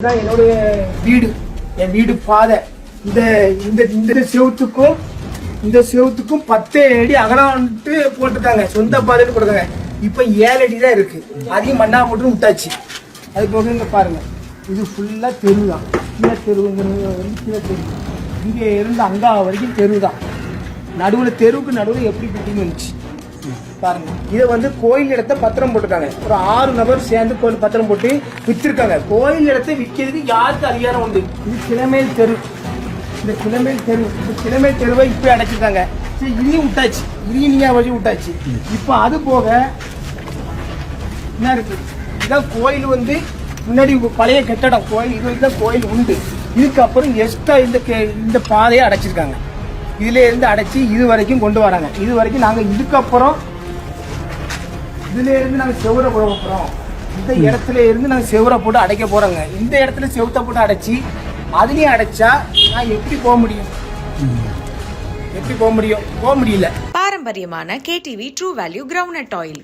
என்னுடைய வீடு, என் வீடு பாதை. இந்த இந்த இந்த செவத்துக்கும் இந்த செவத்துக்கும் 10 அடி அகலம்ட்டு போட்டுருக்காங்க, சொந்த பாதைன்னு போட்டுருக்காங்க. இப்ப 7 அடி தான் இருக்கு, அதையும் மண்ணா போட்டு விட்டாச்சு. அது போக இங்க பாருங்க, இது ஃபுல்லா தெரு தான். கீழே தெருவுங்கிறது கீழே தெரு, இங்க இருந்து அங்கா வரைக்கும் தெரு தான். நடுவில் தெருவுக்கு நடுவில் எப்படி பில்டிங் வந்துச்சு பாருங்க. இதை வந்து கோயில் இடத்த பத்திரம் போட்டுருக்காங்க. ஒரு 6 நபர் சேர்ந்து கோயில் பத்திரம் போட்டு வித்திருக்காங்க. கோயில் இடத்தை விற்கிறதுக்கு யாருக்கு அதிகாரம் உண்டு? இது கிளமேல் தெரு. இந்த கிளமேல் தெரு, இந்த கிளமேல் தெருவை இப்ப அடைச்சிருக்காங்க. சரி, இதையும் விட்டாச்சு, இதையும் நீங்க வழி விட்டாச்சு. இப்ப அது போக என்ன இருக்கு? இதான் கோயில் வந்து முன்னாடி பழைய கட்டடம் கோயில். இது வரைக்கும் கோயில் உண்டு. இதுக்கப்புறம் எக்ஸ்ட்ரா இந்த பாதையை அடைச்சிருக்காங்க. இதுல இருந்து அடைச்சி இது வரைக்கும் கொண்டு வராங்க. இது வரைக்கும் நாங்க இதுக்கப்புறம் இதுல இருந்து நாங்க செவரை போட போறோம். இந்த இடத்துல இருந்து நாங்க செவரை போட்டு அடைக்க போறோங்க. இந்த இடத்துல செவத்தை போட்டு அடைச்சி அதுலயும் அடைச்சா நான் எப்படி போக முடியும்? எப்படி போக முடியும்? போக முடியல. பாரம்பரியமான KTV true value ground nut oil.